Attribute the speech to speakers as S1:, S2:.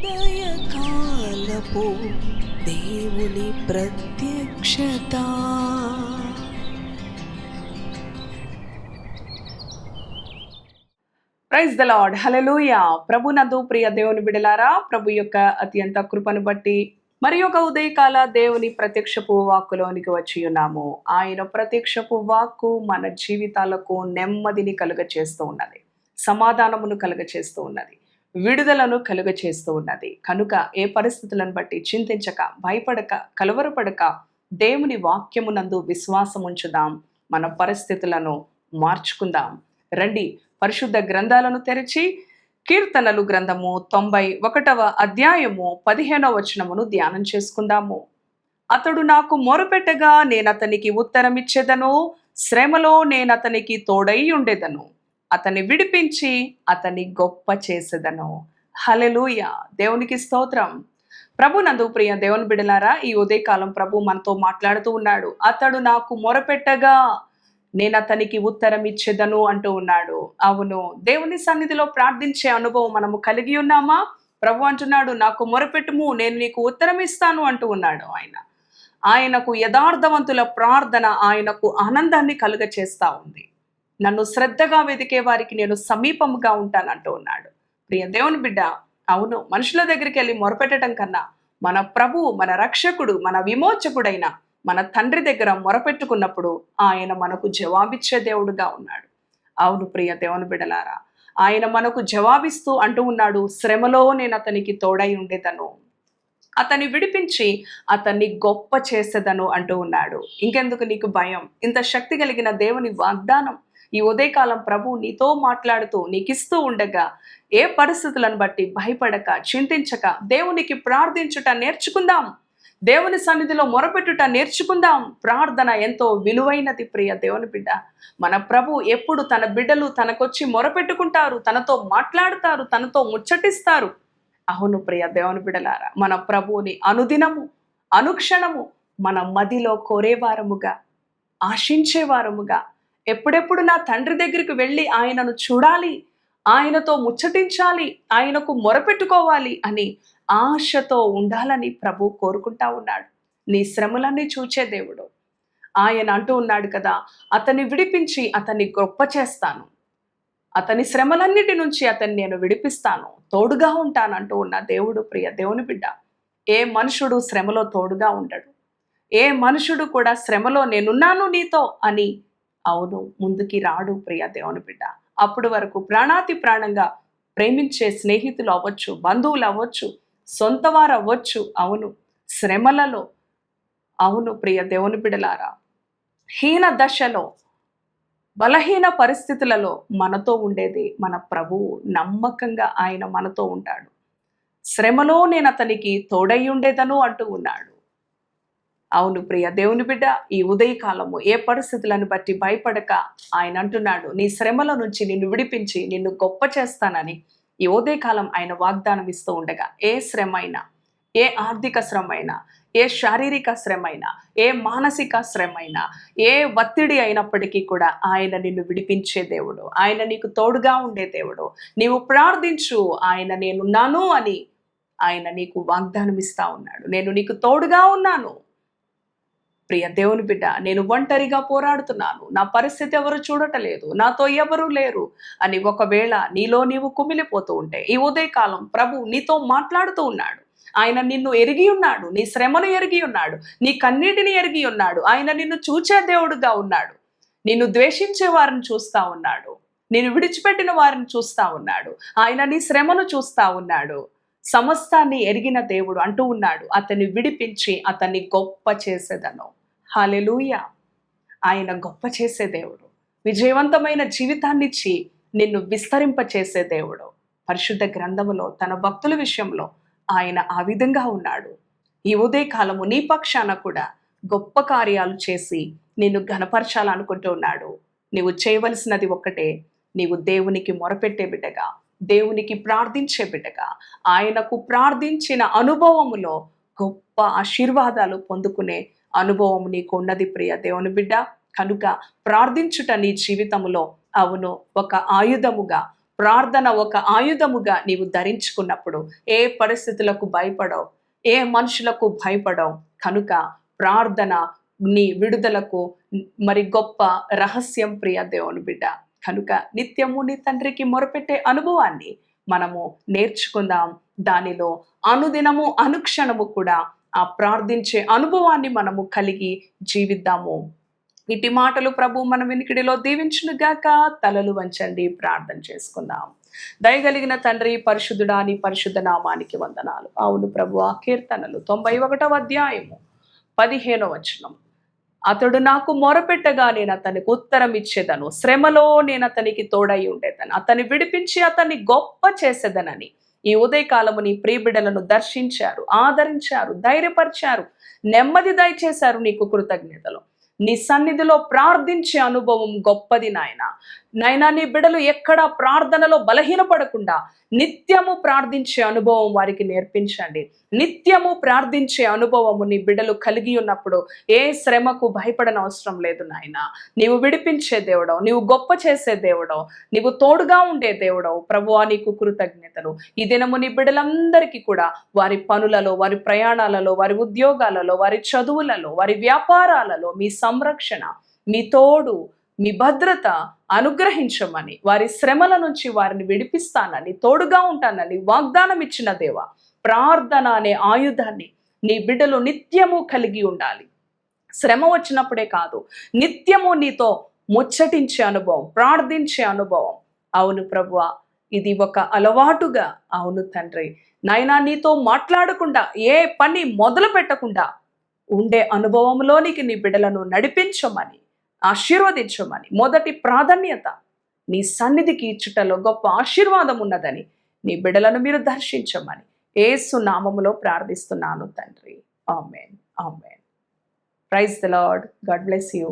S1: ఉదయకాలపు దేవుని ప్రత్యక్షత.
S2: Praise the Lord. హల్లెలూయా. ప్రభునందు ప్రియ దేవుని బిడలారా, ప్రభు యొక్క అత్యంత కృపను బట్టి మరి ఒక ఉదయకాల దేవుని ప్రత్యక్షపు వాక్కులోనికి వచ్చి ఉన్నాము. ఆయన ప్రత్యక్షపు వాక్కు మన జీవితాలకు నెమ్మదిని కలుగచేస్తూ ఉన్నది, సమాధానమును కలుగచేస్తూ ఉన్నది, విడుదలను కలుగచేస్తూ ఉన్నది. కనుక ఏ పరిస్థితులను బట్టి చింతించక, భయపడక, కలవరపడక దేవుని వాక్యమునందు విశ్వాసం ఉంచుదాం. మన పరిస్థితులను మార్చుకుందాం. రండి, పరిశుద్ధ గ్రంథాలను తెరిచి కీర్తనలు గ్రంథము 91వ అధ్యాయము 15వ వచనమును ధ్యానం చేసుకుందాము. అతడు నాకు మొరపెట్టగా నేనతనికి ఉత్తరమిచ్చేదను, శ్రమలో నేనతనికి తోడై ఉండేదను, అతన్ని విడిపించి అతన్ని గొప్ప చేసేదను. హల్లెలూయా. దేవునికి స్తోత్రం. ప్రభునందు ప్రియ దేవుని బిడలారా, ఈ ఉదయకాలం ప్రభు మనతో మాట్లాడుతూ ఉన్నాడు. అతడు నాకు మొరపెట్టగా నేను అతనికి ఉత్తరం ఇచ్చేదను అంటూ ఉన్నాడు. అవును, దేవుని సన్నిధిలో ప్రార్థించే అనుభవం మనము కలిగి ఉన్నామా? ప్రభు అంటున్నాడు, నాకు మొరపెట్టుము, నేను నీకు ఉత్తరం ఇస్తాను అంటూ ఉన్నాడు. ఆయనకు యథార్థవంతుల ప్రార్థన ఆయనకు ఆనందాన్ని కలుగ చేస్తా ఉంది. నన్ను శ్రద్ధగా వెతికే వారికి నేను సమీపముగా ఉంటానంటూ ఉన్నాడు. ప్రియ దేవుని బిడ్డ, అవును, మనుషుల దగ్గరికి వెళ్ళి మొరపెట్టడం కన్నా మన ప్రభువు, మన రక్షకుడు, మన విమోచకుడైన మన తండ్రి దగ్గర మొరపెట్టుకున్నప్పుడు ఆయన మనకు జవాబిచ్చే దేవుడుగా ఉన్నాడు. అవును ప్రియ దేవుని బిడలారా, ఆయన మనకు జవాబిస్తూ అంటూ ఉన్నాడు, శ్రమలో నేను అతనికి తోడై ఉండేదను, అతన్ని విడిపించి అతన్ని గొప్ప చేసేదను అంటూ ఉన్నాడు. ఇంకెందుకు నీకు భయం? ఇంత శక్తి కలిగిన దేవుని వాగ్దానం ఈ ఉదయకాలం ప్రభు నీతో మాట్లాడుతూ నీకిస్తూ ఉండగా ఏ పరిస్థితులను బట్టి భయపడక, చింతించక దేవునికి ప్రార్థించుట నేర్చుకుందాం. దేవుని సన్నిధిలో మొరపెట్టుట నేర్చుకుందాం. ప్రార్థన ఎంతో విలువైనది ప్రియ దేవుని బిడ్డ. మన ప్రభు ఎప్పుడు తన బిడ్డలు తనకొచ్చి మొరపెట్టుకుంటారు, తనతో మాట్లాడుతారు, తనతో ముచ్చటిస్తారు. అవును ప్రియ దేవుని బిడ్డలారా, మన ప్రభువుని అనుదినము, అనుక్షణము మన మదిలో కోరేవారముగా, ఆశించేవారముగా, ఎప్పుడెప్పుడు నా తండ్రి దగ్గరికి వెళ్ళి ఆయనను చూడాలి, ఆయనతో ముచ్చటించాలి, ఆయనకు మొరపెట్టుకోవాలి అని ఆశతో ఉండాలని ప్రభు కోరుకుంటా ఉన్నాడు. నీ శ్రమలన్నీ చూచే దేవుడు. ఆయన అంటూ ఉన్నాడు కదా, అతన్ని విడిపించి అతన్ని గొప్ప చేస్తాను, అతని శ్రమలన్నిటి నుంచి అతన్ని నేను విడిపిస్తాను, తోడుగా ఉంటాను అంటూ ఉన్న దేవుడు. ప్రియ దేవుని బిడ్డ, ఏ మనుషుడు శ్రమలో తోడుగా ఉండడు. ఏ మనుషుడు కూడా శ్రమలో నేనున్నాను నీతో అని అవును ముందుకి రాడు ప్రియ దేవుని బిడ్డ. అప్పుడు వరకు ప్రాణాతి ప్రాణంగా ప్రేమించే స్నేహితులు అవ్వచ్చు, బంధువులు అవ్వచ్చు, సొంత వారు అవ్వచ్చు, అవును శ్రమలలో, అవును ప్రియ దేవుని బిడలారా, హీన దశలో, బలహీన పరిస్థితులలో మనతో ఉండేది మన ప్రభువు. నమ్మకంగా ఆయన మనతో ఉంటాడు. శ్రమలో నేను అతనికి తోడై ఉండేదను అంటూ ఉన్నాడు. అవును ప్రియ దేవుని బిడ్డ, ఈ ఉదయకాలము ఏ పరిస్థితులను బట్టి భయపడక ఆయన అంటున్నాడు, నీ శ్రమల నుంచి నిన్ను విడిపించి నిన్ను గొప్ప చేస్తానని ఈ ఉదయకాలం ఆయన వాగ్దానం ఇస్తూ ఉండగా, ఏ శ్రమ అయినా, ఏ ఆర్థిక శ్రమ అయినా, ఏ శారీరక శ్రమ అయినా, ఏ మానసిక శ్రమ అయినా, ఏ ఒత్తిడి అయినప్పటికీ కూడా ఆయన నిన్ను విడిపించే దేవుడు, ఆయన నీకు తోడుగా ఉండే దేవుడు. నీవు ప్రార్థించు, ఆయన నేనున్నాను అని ఆయన నీకు వాగ్దానం ఇస్తా ఉన్నాడు. నేను నీకు తోడుగా ఉన్నాను. ప్రియ దేవుని బిడ్డ, నేను ఒంటరిగా పోరాడుతున్నాను, నా పరిస్థితి ఎవరు చూడటలేదు, నాతో ఎవరు లేరు అని ఒకవేళ నీలో నీవు కుమిలిపోతూ ఉంటే ఈ ఉదయకాలం ప్రభు నీతో మాట్లాడుతూ ఉన్నాడు. ఆయన నిన్ను ఎరిగి ఉన్నాడు, నీ శ్రమను ఎరిగి ఉన్నాడు, నీ కన్నీటిని ఎరిగి ఉన్నాడు. ఆయన నిన్ను చూచే దేవుడుగా ఉన్నాడు. నిన్ను ద్వేషించే వారిని చూస్తా ఉన్నాడు, నిన్ను విడిచిపెట్టిన వారిని చూస్తా ఉన్నాడు. ఆయన నీ శ్రమను చూస్తా ఉన్నాడు. సమస్తాన్ని ఎరిగిన దేవుడు అంటూ ఉన్నాడు, అతన్ని విడిపించి అతన్ని గొప్ప చేసేదను. హల్లెలూయా. ఆయన గొప్ప చేసే దేవుడు, విజయవంతమైన జీవితాన్నిచ్చి నిన్ను విస్తరింపచేసే దేవుడు. పరిశుద్ధ గ్రంథములో తన భక్తుల విషయంలో ఆయన ఆ విధంగా ఉన్నాడు. ఈ ఉదయకాలము నీ పక్షాన కూడా గొప్ప కార్యాలు చేసి నిన్ను ఘనపరచాలనుకుంటూ ఉన్నాడు. నీవు చేయవలసినది ఒక్కటే, నీవు దేవునికి మొరపెట్టే బిడ్డగా, దేవునికి ప్రార్థించే బిడ్డగా, ఆయనకు ప్రార్థించిన అనుభవములో గొప్ప ఆశీర్వాదాలు పొందుకునే అనుభవం నీకు ఉన్నది ప్రియ దేవుని బిడ్డ. కనుక ప్రార్థించుట నీ జీవితములో అవును ఒక ఆయుధముగా, ప్రార్థన ఒక ఆయుధముగా నీవు ధరించుకున్నప్పుడు ఏ పరిస్థితులకు భయపడవు, ఏ మనుషులకు భయపడవు. కనుక ప్రార్థన నీ విడుదలకు మరి గొప్ప రహస్యం ప్రియ దేవుని బిడ్డ. కనుక నిత్యము నీ తండ్రికి మొరపెట్టే అనుభవాన్ని మనము నేర్చుకుందాం. దానిలో అనుదినము అనుక్షణము కూడా ఆ ప్రార్థించే అనుభవాన్ని మనము కలిగి జీవిద్దాము. ఇటు మాటలు ప్రభు మన వినికిడిలో దీవించునుగాక. తలలు వంచండి, ప్రార్థన చేసుకుందాం. దయగలిగిన తండ్రి, పరిశుద్ధుడా, నీ పరిశుద్ధ నామానికి వందనాలు. అవును ప్రభు, ఆ కీర్తనలు 91వ అధ్యాయము 15వ వచనం, అతడు నాకు మొరపెట్టగా నేను అతనికి ఉత్తరం ఇచ్చేదను, శ్రమలో నేను అతనికి తోడై ఉండేదను, అతన్ని విడిపించి అతన్ని గొప్ప చేసేదనని ఈ ఉదయకాలము నీ ప్రియబిడ్డలను దర్శించారు, ఆదరించారు, ధైర్యపరిచారు, నెమ్మది దయచేశారు. నీకు కృతజ్ఞతలు. నీ సన్నిధిలో ప్రార్థించే అనుభవం గొప్పది నాయన. నైనా నీ బిడ్డలు ఎక్కడా ప్రార్థనలో బలహీనపడకుండా నిత్యము ప్రార్థించే అనుభవం వారికి నేర్పించండి. నిత్యము ప్రార్థించే అనుభవము నీ బిడ్డలు కలిగి ఉన్నప్పుడు ఏ శ్రమకు భయపడని అవసరం లేదు నాయన. నీవు విడిపించే దేవుడవు, నీవు గొప్ప చేసే దేవుడవు, నీవు తోడుగా ఉండే దేవుడవు. ప్రభువా, నీకు కృతజ్ఞతలు. ఈ దినము నీ బిడ్డలందరికీ కూడా వారి పనులలో, వారి ప్రయాణాలలో, వారి ఉద్యోగాలలో, వారి చదువులలో, వారి వ్యాపారాలలో మీ సంరక్షణ, మీ తోడు, మీ భద్రత అనుగ్రహించమని, వారి శ్రమల నుంచి వారిని విడిపిస్తానని, తోడుగా ఉంటానని వాగ్దానం ఇచ్చిన దేవా, ప్రార్థన అనే ఆయుధాన్ని నీ బిడ్డలు నిత్యము కలిగి ఉండాలి. శ్రమ వచ్చినప్పుడే కాదు, నిత్యము నీతో ముచ్చటించే అనుభవం, ప్రార్థించే అనుభవం. అవును ప్రభువా, ఇది ఒక అలవాటుగా, అవును తండ్రి నాయనా, నీతో మాట్లాడకుండా ఏ పని మొదలు పెట్టకుండా ఉండే అనుభవంలోనికి నీ బిడ్డలను నడిపించమని, ఆశీర్వదించమని, మొదటి ప్రాధాన్యత నీ సన్నిధికి ఇచ్చుటలో గొప్ప ఆశీర్వాదం ఉన్నదని నీ బిడ్డలను మీరు దర్శించమని యేసు నామములో ప్రార్థిస్తున్నాను తండ్రి. Amen, amen. Praise the Lord. God bless you.